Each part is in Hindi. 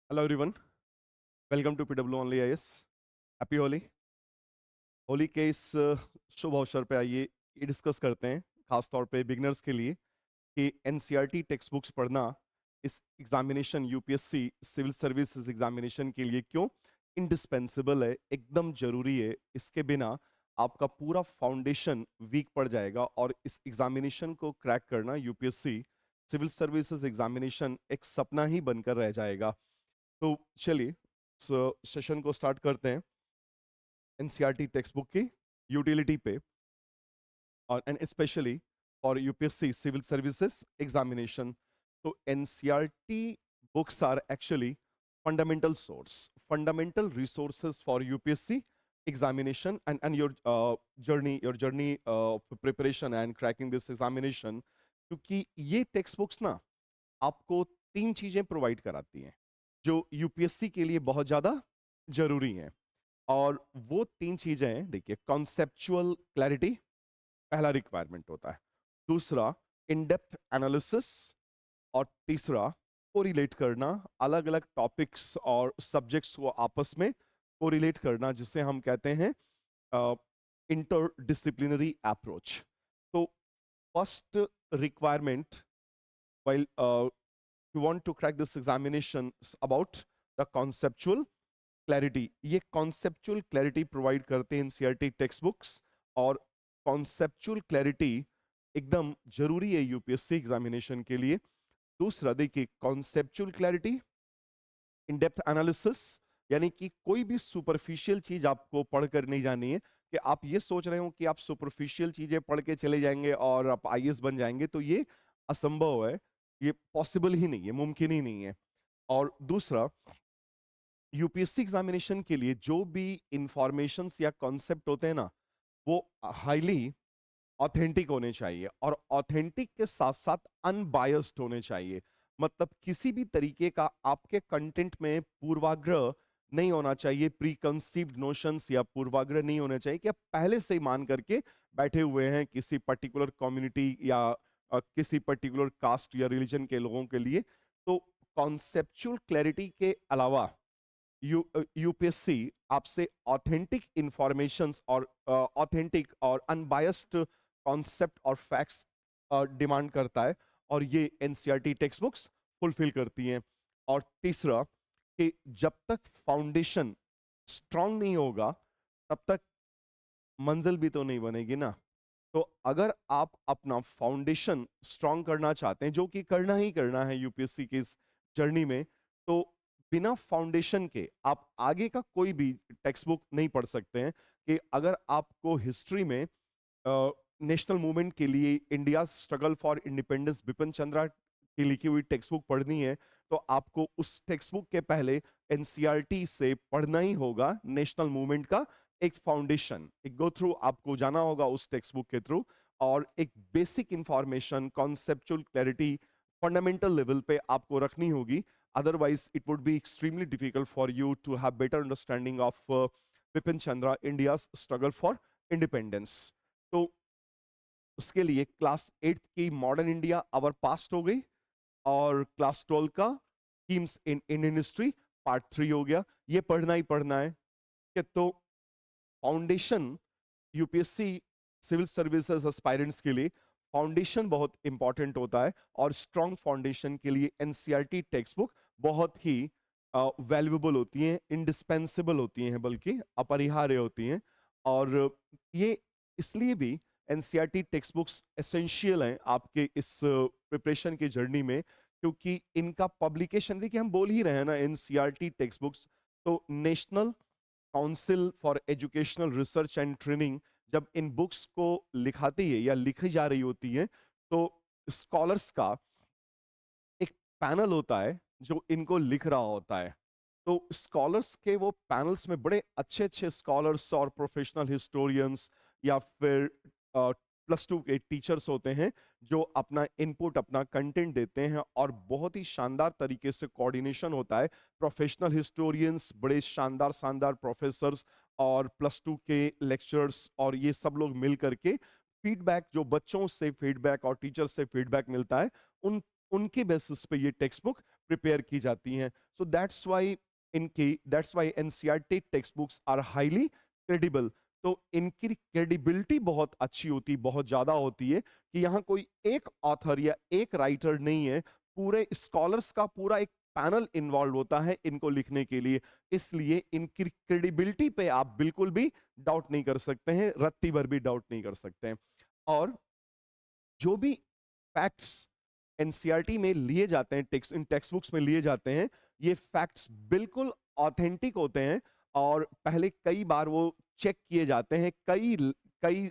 Hello everyone, welcome to PW only IAS. Happy Holi. Holi के इस शुभ अवसर पे आइए ये डिस्कस करते हैं, खास तौर पे बिगनर्स के लिए, कि एनसीईआरटी टेक्स्ट बुक्स पढ़ना इस examination UPSC civil services examination के लिए क्यों इंडिस्पेंसिबल है, एकदम जरूरी है। इसके बिना आपका पूरा फाउंडेशन वीक पड़ जाएगा और इस एग्जामिनेशन को क्रैक करना यूपीएससी सिविल सर्विसेज एग्जामिनेशन एक सपना ही बनकर रह जाएगा। तो चलिए सेशन को स्टार्ट करते हैं एनसीईआरटी टेक्स्ट बुक की यूटिलिटी पे, और and specially for UPSC civil services examination. तो NCERT books are actually fundamental source, fundamental resources for UPSC examination and your journey preparation and cracking this examination, क्योंकि ये टेक्स्ट बुक्स ना आपको तीन चीजें प्रोवाइड कराती हैं जो यूपीएससी के लिए बहुत ज्यादा जरूरी हैं। और वो तीन चीजें हैं, देखिए, कॉन्सेप्चुअल क्लैरिटी पहला रिक्वायरमेंट होता है, दूसरा इन डेप्थ एनालिसिस, और तीसरा कोरिलेट करना, अलग अलग टॉपिक्स और सब्जेक्ट्स को आपस में कोरिलेट करना, जिसे हम कहते हैं इंटरडिसिप्लिनरी अप्रोच। तो first requirement while you want to crack this examination about the conceptual clarity, ये conceptual clarity provide करते हैं एनसीईआरटी टेक्स्ट बुक्स। और conceptual clarity एकदम जरूरी है यूपीएससी एग्जामिनेशन के लिए। दूसरा देखिए, conceptual clarity, in depth analysis, यानी कि कोई भी सुपरफिशियल चीज आपको पढ़कर नहीं जानी है, कि आप ये सोच रहे हो कि आप सुपरफिशियल चीजें पढ़ के चले जाएंगे और आप आईएएस बन जाएंगे, तो ये असंभव है, ये पॉसिबल ही नहीं है, मुमकिन ही नहीं है। और दूसरा, यूपीएससी एग्जामिनेशन के लिए जो भी इंफॉर्मेशंस या कॉन्सेप्ट होते हैं ना, वो हाईली ऑथेंटिक होने चाहिए, और ऑथेंटिक के साथ साथ अनबायस्ड होने चाहिए। मतलब किसी भी तरीके का आपके कंटेंट में पूर्वाग्रह नहीं होना चाहिए, प्री कंसीव्ड नोशंस या पूर्वाग्रह नहीं होने चाहिए कि आप पहले से ही मान करके बैठे हुए हैं किसी पर्टिकुलर कम्युनिटी या किसी पर्टिकुलर कास्ट या रिलीजन के लोगों के लिए। तो कॉन्सेप्चुअल क्लैरिटी के अलावा यूपीएससी आपसे ऑथेंटिक इंफॉर्मेशंस और ऑथेंटिक और अनबायस्ड कॉन्सेप्ट और फैक्ट्स डिमांड करता है, और ये एनसीईआरटी टेक्स्ट बुक्स फुलफिल करती हैं। और तीसरा, कि जब तक फाउंडेशन स्ट्रांग नहीं होगा तब तक मंजिल भी तो नहीं बनेगी ना। तो अगर आप अपना फाउंडेशन स्ट्रांग करना चाहते हैं, जो कि करना ही करना है यूपीएससी की इस जर्नी में, तो बिना फाउंडेशन के आप आगे का कोई भी टेक्स्ट बुक नहीं पढ़ सकते हैं। कि अगर आपको हिस्ट्री में नेशनल मूवमेंट के लिए India struggle for independence Bipin Chandra की लिखी हुई टेक्स्ट बुक पढ़नी है, तो आपको उस टेक्स्ट बुक के पहले एनसीईआरटी से पढ़ना ही होगा नेशनल मूवमेंट का एक फाउंडेशन, एक गो थ्रू आपको जाना होगा उस टेक्स्ट बुक के थ्रू, और एक basic information, conceptual clarity fundamental level पे आपको रखनी होगी। Otherwise it would be extremely difficult for you to have better understanding of Bipin Chandra India struggle for independence. तो उसके लिए क्लास 8 की मॉडर्न इंडिया आवर पास्ट हो गई, और क्लास 12 का themes in Indian history part 3 हो गया। ये पढ़ना ही पढ़ना है। कि तो foundation UPSC civil services aspirants के लिए फाउंडेशन बहुत इंपॉर्टेंट होता है, और स्ट्रॉन्ग फाउंडेशन के लिए एनसीईआरटी टेक्स्ट बुक बहुत ही वैल्यूएबल होती हैं, इंडिस्पेंसिबल होती हैं, बल्कि अपरिहार्य होती हैं। और ये इसलिए भी एनसीईआरटी टेक्स्ट बुक्स एसेंशियल हैं आपके इस प्रिपरेशन की जर्नी में, क्योंकि इनका पब्लिकेशन, देखिए हम बोल ही रहे हैं ना एनसीईआरटी टेक्स्ट बुक्स, तो national council for educational research and training जब इन बुक्स को लिखाती है या लिखी जा रही होती है, तो स्कॉलर्स का एक पैनल होता है जो इनको लिख रहा होता है। तो स्कॉलर्स के वो पैनल्स में बड़े अच्छे अच्छे स्कॉलर्स और प्रोफेशनल हिस्टोरियंस या फिर +2 के टीचर्स होते हैं, जो अपना इनपुट, अपना कंटेंट देते हैं, और बहुत ही शानदार तरीके से कोऑर्डिनेशन होता है। प्रोफेशनल हिस्टोरियंस, बड़े शानदार शानदार प्रोफेसर्स और +2 के लेक्चरर्स, और ये सब लोग मिल करके फीडबैक, जो बच्चों से फीडबैक और टीचर से फीडबैक मिलता है, उन उनके बेसिस पे ये टेक्स्ट बुक प्रिपेयर की जाती हैं। So that's why NCERT text books are highly credible. तो इनकी क्रेडिबिलिटी बहुत अच्छी होती, बहुत ज्यादा होती है कि यहाँ कोई एक ऑथर या एक राइटर नहीं है, पूरे स्कॉलर्स का पूरा एक पैनल इन्वॉल्व होता है इनको लिखने के लिए। इसलिए इनकी क्रेडिबिलिटी पे आप बिल्कुल भी डाउट नहीं कर सकते हैं, रत्ती भर भी डाउट नहीं कर सकते हैं। और जो भी फैक्ट्स एनसीईआरटी में लिए जाते हैं, इन टेक्स्ट बुक्स में लिए जाते हैं, ये फैक्ट्स बिल्कुल ऑथेंटिक होते हैं और पहले कई बार वो चेक किए जाते हैं, कई कई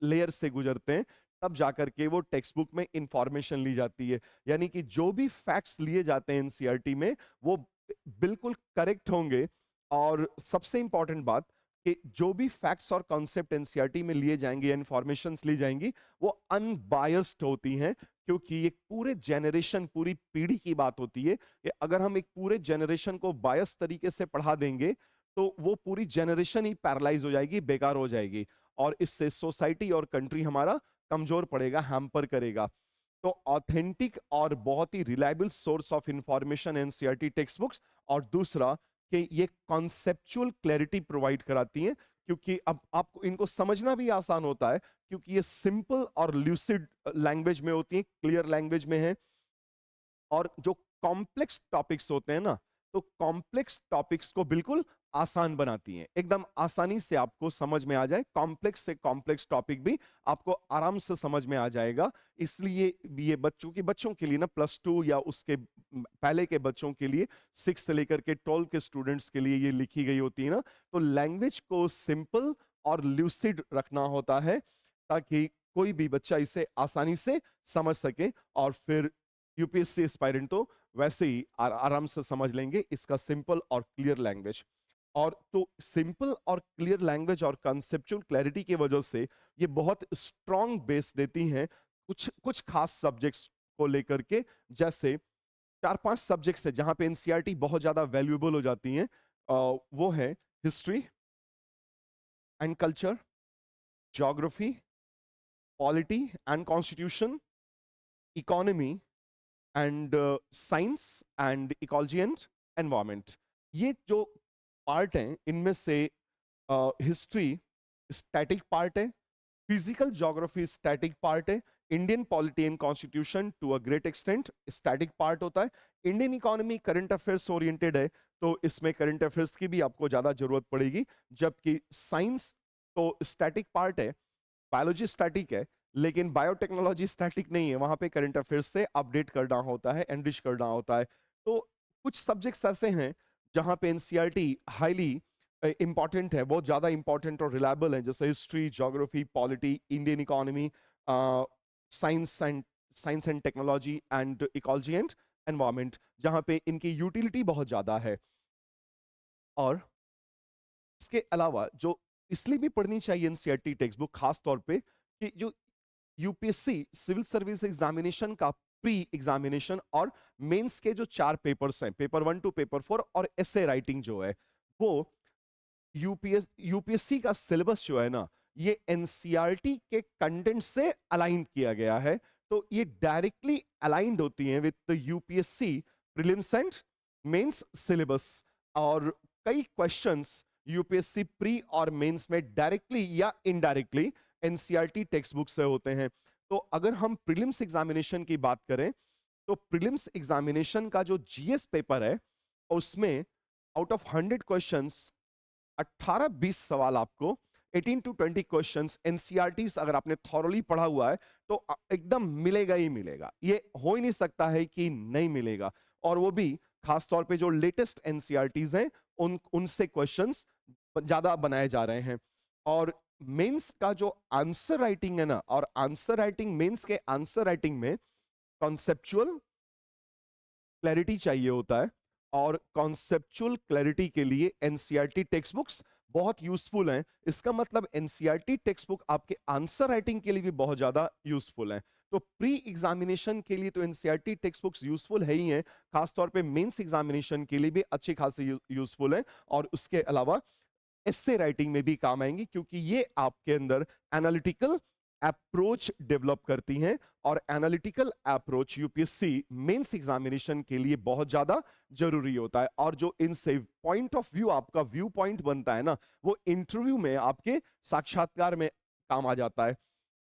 लेयर से गुजरते हैं, तब जाकर के वो टेक्स्ट बुक में इंफॉर्मेशन ली जाती है। यानी कि जो भी फैक्ट्स लिए जाते हैं एनसीईआरटी में वो बिल्कुल करेक्ट होंगे। और सबसे इंपॉर्टेंट बात कि जो भी फैक्ट्स और कॉन्सेप्ट एनसीईआरटी में लिए जाएंगे, इंफॉर्मेशंस ली जाएंगी, वो अनबायस्ड होती हैं, क्योंकि ये पूरे जनरेशन, पूरी पीढ़ी की बात होती है कि अगर हम एक पूरे जनरेशन को बायस तरीके से पढ़ा देंगे तो वो पूरी जनरेशन ही पैरालाइज हो जाएगी, बेकार हो जाएगी, और इससे सोसाइटी और कंट्री हमारा कमजोर पड़ेगा, हैम्पर करेगा। तो ऑथेंटिक और बहुत ही reliable source of information NCERT text books. और दूसरा कि ये कॉन्सेप्चुअल क्लैरिटी प्रोवाइड कराती हैं, क्योंकि अब आपको इनको समझना भी आसान होता है, क्योंकि ये सिंपल और ल्यूसिड लैंग्वेज में होती है, क्लियर लैंग्वेज में है। और जो कॉम्प्लेक्स टॉपिक्स होते हैं ना, तो कॉम्प्लेक्स टॉपिक्स को बिल्कुल आसान बनाती हैं, एकदम आसानी से आपको समझ में आ जाए, कॉम्प्लेक्स से कॉम्प्लेक्स टॉपिक भी आपको आराम से समझ में आ जाएगा। इसलिए ये बच्चों के लिए ना, +2 या उसके पहले के बच्चों के लिए, 6 से लेकर के 12 के स्टूडेंट्स के लिए ये लिखी गई होती है ना। तो लैंग्वेज को सिंपल और ल्यूसिड रखना होता है, ताकि कोई भी बच्चा इसे आसानी से समझ सके, और फिर यूपीएससी एस्पायरेंट तो वैसे ही आराम से समझ लेंगे इसका सिंपल और क्लियर लैंग्वेज। और तो सिंपल और क्लियर लैंग्वेज और कंसेप्चुअल क्लैरिटी की वजह से ये बहुत स्ट्रॉन्ग बेस देती हैं कुछ कुछ खास सब्जेक्ट्स को लेकर के। जैसे 4-5 सब्जेक्ट्स है जहां पे एनसीईआरटी बहुत ज्यादा वैल्यूएबल हो जाती हैं। वो है history and culture, geography, polity and constitution, economy and science and ecology and environment. ये जो पार्ट हैं इनमें से हिस्ट्री स्टैटिक पार्ट है, फिजिकल ज्योग्राफी स्टैटिक पार्ट है, Indian polity and constitution to a great extent static part होता है, Indian economy current affairs oriented है, तो इसमें करंट अफेयर्स की भी आपको ज्यादा जरूरत पड़ेगी। जबकि साइंस तो स्टैटिक पार्ट है, बायोलॉजी स्टैटिक है, लेकिन बायोटेक्नोलॉजी स्टैटिक नहीं है, वहां पे करंट अफेयर्स से अपडेट करना होता है, एनरिच करना होता है। तो कुछ सब्जेक्ट्स ऐसे हैं जहां पे एनसीईआरटी हाईली इंपॉर्टेंट है, बहुत ज्यादा इंपॉर्टेंट और रिलायबल है, जैसे history, geography, polity, Indian economy, science and technology and ecology and environment, जहां पे इनकी यूटिलिटी बहुत ज्यादा है। और इसके अलावा जो इसलिए भी पढ़नी चाहिए एनसीईआरटी टेक्स्ट बुक खास तौर पे, कि जो यूपीएससी सिविल सर्विस एग्जामिनेशन का प्री एग्जामिनेशन और मेंस के जो 4 पेपर्स हैं, पेपर 1 टू पेपर 4, और एसे राइटिंग जो है, वो यूपीएससी का सिलेबस जो है ना, ये एनसीईआरटी के कंटेंट से अलाइन किया गया है। तो ये डायरेक्टली अलाइंड होती हैं with the UPSC prelims and mains syllabus. और कई क्वेश्चंस यूपीएससी प्री और मेंस में डायरेक्टली या इनडायरेक्टली एनसीईआरटी टेक्स्ट बुक से होते हैं। तो अगर हम प्रीलिम्स एग्जामिनेशन की बात करें, तो प्रीलिम्स एग्जामिनेशन का जो जीएस पेपर है, उसमें आउट ऑफ 100 क्वेश्चंस 18-20 सवाल आपको, 18 to 20 क्वेश्चंस एनसीईआरटी अगर आपने थॉरली पढ़ा हुआ है तो एकदम मिलेगा ही मिलेगा, ये हो ही नहीं सकता है कि नहीं मिलेगा। और वो भी खासतौर पे जो लेटेस्ट एनसीईआरटीज हैं उनसे क्वेश्चंस ज्यादा बनाए जा रहे हैं। और मेंस का जो आंसर राइटिंग है ना, और आंसर राइटिंग, मेंस के आंसर राइटिंग में कॉन्सेप्चुअल क्लैरिटी चाहिए होता है, और कॉन्सेप्चुअल क्लैरिटी के लिए एनसीईआरटी टेक्स्ट बुक्स बहुत यूजफुल हैं। इसका मतलब एनसीईआरटी टेक्स्ट बुक आपके आंसर राइटिंग के लिए भी बहुत ज्यादा यूजफुल है। तो प्री एग्जामिनेशन के लिए तो एनसीईआरटी टेक्स्ट बुक्स यूजफुल है ही हैं, खासतौर पे मेंस एग्जामिनेशन के लिए भी अच्छी खासी यूजफुल है। और उसके अलावा एस्से राइटिंग में भी काम आएंगी, क्योंकि ये आपके अंदर एनालिटिकल अप्रोच डेवलप करती हैं, और analytical approach UPSC mains examination के लिए बहुत ज्यादा जरूरी होता है। और जो इनसे पॉइंट ऑफ व्यू, आपका व्यू पॉइंट बनता है ना, वो इंटरव्यू में, आपके साक्षात्कार में काम आ जाता है।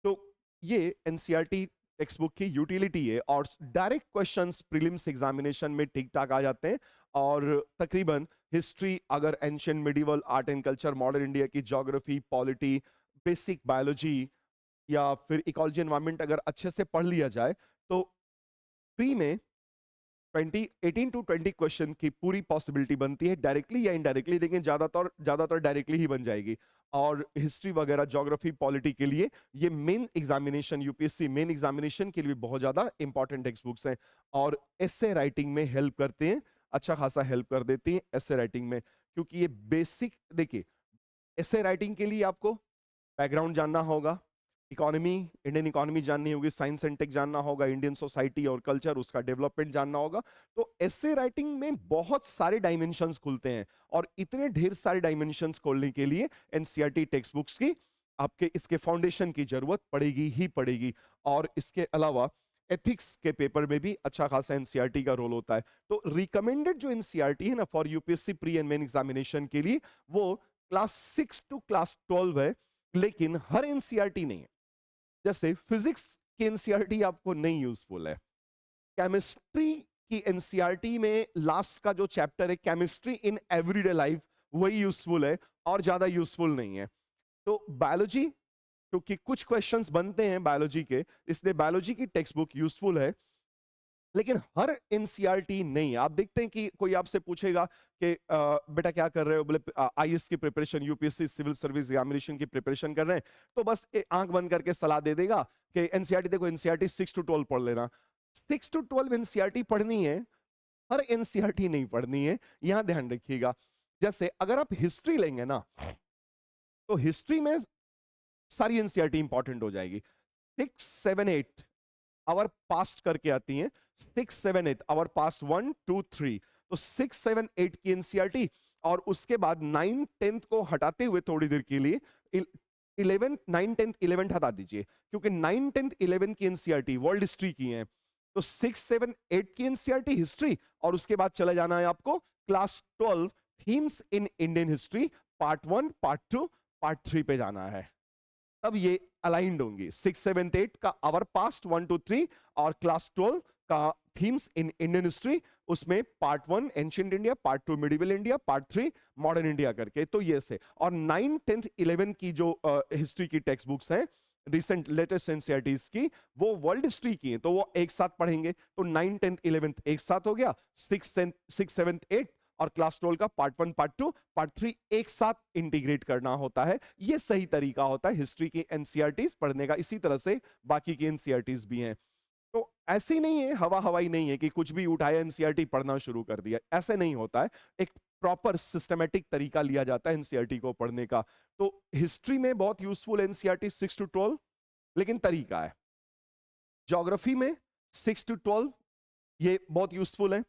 तो ये एनसीईआरटी टेक्स्ट बुक की यूटिलिटी है, और डायरेक्ट क्वेश्चंस प्रीलिम्स एग्जामिनेशन में ठीक ठाक आ जाते हैं। और तकरीबन हिस्ट्री, अगर ancient medieval, art and culture, modern India की ज्योग्राफी, पॉलिटी, बेसिक बायोलॉजी या फिर इकोलॉजी एनवायरनमेंट अगर अच्छे से पढ़ लिया जाए, तो प्री में 18 टू 20 क्वेश्चन की पूरी पॉसिबिलिटी बनती है, डायरेक्टली या इनडायरेक्टली। लेकिन ज्यादातर डायरेक्टली ही बन जाएगी। और हिस्ट्री वगैरह, ज्योग्राफी, पॉलिटी के लिए ये main examination, UPSC main examination के लिए बहुत ज्यादा इंपॉर्टेंट टेक्स्ट बुक्स हैं। और एसे राइटिंग में हेल्प करते हैं, अच्छा खासा हेल्प कर देती हैं एसे राइटिंग में, क्योंकि ये बेसिक, देखिए, एसे राइटिंग के लिए आपको बैकग्राउंड जानना होगा, इकोनॉमी, इंडियन इकोनॉमी जाननी होगी, साइंस एंड टेक जानना होगा, इंडियन सोसाइटी और कल्चर, उसका डेवलपमेंट जानना होगा। तो एसे राइटिंग में बहुत सारे डायमेंशंस खुलते हैं, और इतने ढेर सारे डायमेंशंस खोलने के लिए एनसीईआरटी टेक्स्ट बुक्स की, आपके इसके फाउंडेशन की जरूरत पड़ेगी ही पड़ेगी। और इसके अलावा एथिक्स के पेपर में भी अच्छा खासा एनसीईआरटी का रोल होता है। तो रिकमेंडेड जो एनसीईआरटी है ना for UPSC pre and main examination के लिए, वो क्लास 6 टू क्लास 12 है, लेकिन हर एनसीईआरटी नहीं है। जैसे फिजिक्स की एनसीईआरटी आपको नहीं यूजफुल है, केमिस्ट्री की एनसीईआरटी में लास्ट का जो चैप्टर है केमिस्ट्री इन एवरीडे लाइफ, वही यूजफुल है, और ज्यादा यूजफुल नहीं है। तो बायोलॉजी, क्योंकि कुछ क्वेश्चंस बनते हैं बायोलॉजी के, इसलिए बायोलॉजी की टेक्स्ट बुक यूजफुल है, लेकिन हर एनसीईआरटी नहीं है। आप देखते हैं कि कोई आपसे पूछेगा कि बेटा क्या कर रहे हो, बोले आईएएस की preparation, UPSC civil service examination की प्रिपरेशन कर रहे हैं, तो बस आंख बंद करके सलाह दे देगा कि एनसीईआरटी देखो, एनसीईआरटी 6 टू 12 पढ़ लेना। 6 टू 12 एनसीईआरटी पढ़नी है, हर एनसीईआरटी नहीं पढ़नी है, यहां ध्यान रखिएगा। जैसे अगर आप हिस्ट्री लेंगे ना, तो हिस्ट्री में सारी एनसीईआरटी इंपॉर्टेंट हो जाएगी। 6, 7, 8 आवर पास्ट करके आती हैं, 6, 7, 8 आवर पास्ट 1, 2, 3। तो 6, 7, 8 की एनसीईआरटी, और उसके बाद 9, 10 को हटाते हुए थोड़ी देर के लिए 11, 9, 10, 11 हटा दीजिए, क्योंकि 9, 10, 11 की एनसीईआरटी वर्ल्ड हिस्ट्री की है। तो 6, 7, 8 की एनसीईआरटी हिस्ट्री, और उसके बाद चले जाना है आपको class 12 themes in Indian history, part 1, part 2, part 3 पे जाना है। तब ये अलाइंड होंगी, 6, 7, 8 का आवर पास्ट 1, 2, 3, और क्लास 12 का थीम्स इन इंडियन हिस्ट्री, उसमें part 1 ancient India, part 2 medieval India, part 3 modern India करके। तो ये से, और 9, 10, 11 की जो हिस्ट्री की टेक्स्ट बुक्स हैं रिसेंट लेटेस्ट एनसीईआरटीज की, वो वर्ल्ड हिस्ट्री की हैं, तो वो एक साथ पढ़ेंगे। तो 9, 10, 11 एक साथ हो गया, 6, 7, 8 और क्लास 12 का पार्ट 1, पार्ट 2, पार्ट 3 एक साथ इंटीग्रेट करना होता है। ये सही तरीका होता है हिस्ट्री की एनसीईआरटीज पढ़ने का। इसी तरह से बाकी की एनसीईआरटीज भी हैं। तो ऐसे नहीं है, हवा हवाई नहीं है कि कुछ भी उठाया एनसीईआरटी पढ़ना शुरू कर दिया, ऐसे नहीं होता है। एक प्रॉपर सिस्टमेटिक तरीका लिया जाता है एनसीईआरटी को पढ़ने का। तो हिस्ट्री में बहुत यूजफुल एनसीईआरटी 6 टू 12, लेकिन तरीका है। ज्योग्राफी में 6 टू 12 ये बहुत यूजफुल है।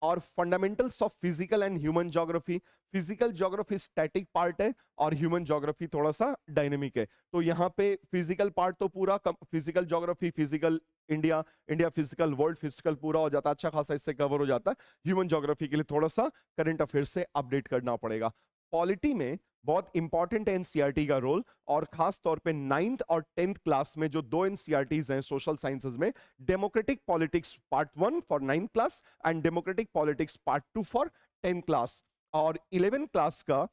और fundamentals of physical and human geography, physical geography static part है, और ह्यूमन ज्योग्राफी थोड़ा सा डायनेमिक है। तो यहाँ पे फिजिकल पार्ट तो पूरा, physical geography, physical India, India physical, world physical पूरा हो जाता है, अच्छा खासा इससे कवर हो जाता है। ह्यूमन ज्योग्राफी के लिए थोड़ा सा करंट अफेयर से अपडेट करना पड़ेगा। पॉलिटी में बहुत इंपॉर्टेंट है एनसीईआरटी का रोल, और खास तौर पे 9th और 10th क्लास में जो दो एनसीईआरटीज हैं सोशल साइंसेज में, democratic politics part 1 for 9th class and democratic politics part 2 for 10th class. और 11th क्लास का,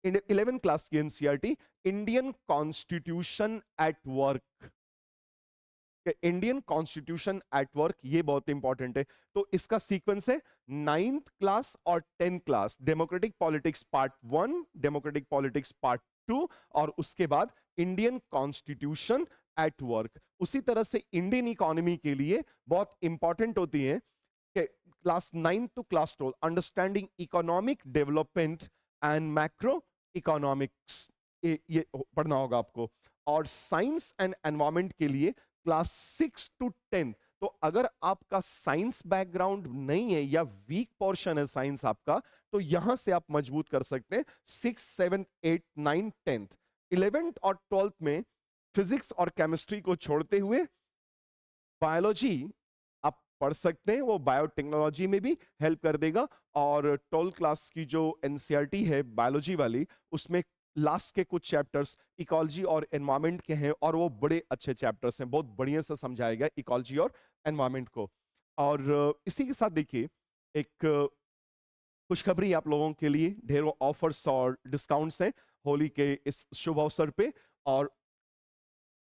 11th क्लास की NCERT Indian constitution at work, Indian constitution at work, ये बहुत इंपॉर्टेंट है। तो इसका सीक्वेंस है 9th क्लास और 10th class, democratic politics part 1, democratic politics part 2, और उसके बाद इंडियन कॉन्स्टिट्यूशन एट वर्क। उसी तरह से इंडियन इकोनॉमी के लिए बहुत इंपॉर्टेंट होती है कि class 9 to class 12 understanding economic development and macro economics, ये पढ़ना होगा आपको। और साइंस एंड एनवायरमेंट के लिए क्लास 6 टू 10। तो अगर आपका साइंस बैकग्राउंड नहीं है या वीक पोर्शन है साइंस आपका, तो यहां से आप मजबूत कर सकते हैं 6, 7, 8, 9, 10th। 11th और 12th में फिजिक्स और केमिस्ट्री को छोड़ते हुए बायोलॉजी आप पढ़ सकते हैं, वो बायोटेक्नोलॉजी में भी हेल्प कर देगा। और 12 क्लास की जो एनसीईआरटी है बायोलॉजी वाली, उसमें लास्ट के कुछ चैप्टर्स इकोलॉजी और एनवायरनमेंट के हैं, और वो बड़े अच्छे चैप्टर्स हैं, बहुत बढ़िया से समझाया गया इकोलॉजी और एनवायरनमेंट को। और इसी के साथ देखिए एक खुशखबरी आप लोगों के लिए, ढेरों ऑफर्स और डिस्काउंट्स हैं होली के इस शुभ अवसर पे। और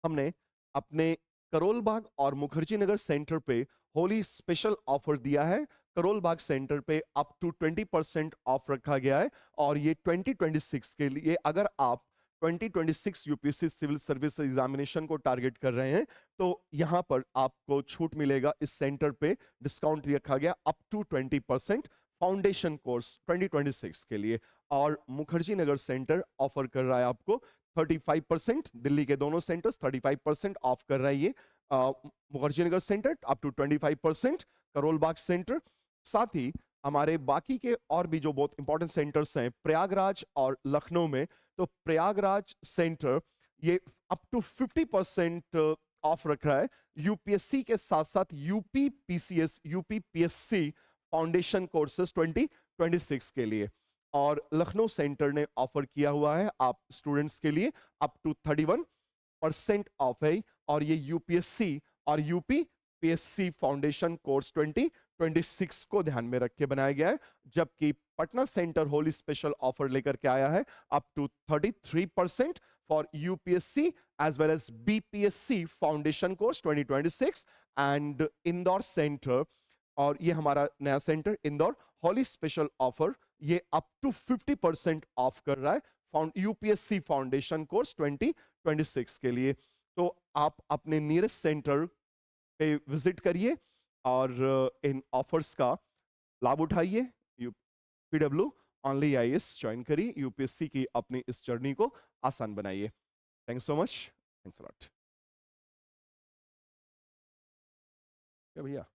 हमने अपने करोल बाग और मुखर्जी नगर सेंटर पे होली स्पेशल ऑफर दिया है। करोल बाग सेंटर पे अप टू 20% ऑफ रखा गया है, और ये 2026 के लिए, अगर आप 2026 यूपीएससी सिविल सर्विस एग्जामिनेशन को टारगेट कर रहे हैं तो यहां पर आपको छूट मिलेगा। इस सेंटर पे डिस्काउंट रखा गया अप टू 20% फाउंडेशन कोर्स 2026 के लिए। और मुखर्जी नगर सेंटर ऑफर कर रहा है आपको 35%, दिल्ली के दोनों सेंटर्स 35% ऑफ कर रहा है ये। Mukherjee Nagar centre up to 25%, Karol Bagh centre. साथ ही हमारे बाकी के और भी जो बहुत इंपॉर्टेंट सेंटर्स हैं प्रयागराज और लखनऊ में, तो प्रयागराज सेंटर ये अप टू 50% ऑफ रख रहा है यूपीएससी के साथ साथ UP PCS, UP PSC foundation courses 2026 के लिए। और लखनऊ सेंटर ने ऑफर किया हुआ है आप स्टूडेंट्स के लिए अप टू 31% ऑफ है, और ये यूपीएससी और यूपी पीएससी फाउंडेशन कोर्स 2026 को ध्यान में रख के बनाया गया है। जबकि Patna centre Holi special offer लेकर के आया है up to 33% for UPSC as well as BPSC foundation course 2026। And Indore centre, और ये हमारा नया centre Indore, Holi special offer ये अप टू 50% ऑफ कर रहा है यूपीएससी फाउंडेशन कोर्स 2026 के लिए। तो आप अपने नियरेस्ट सेंटर पे विजिट करिए और इन ऑफर्स का लाभ उठाइए। पीडब्ल्यू ऑनली आईएएस ज्वाइन करिए, यूपीएससी की अपनी इस जर्नी को आसान बनाइए। Thanks so much, thanks a lot. क्या भैया।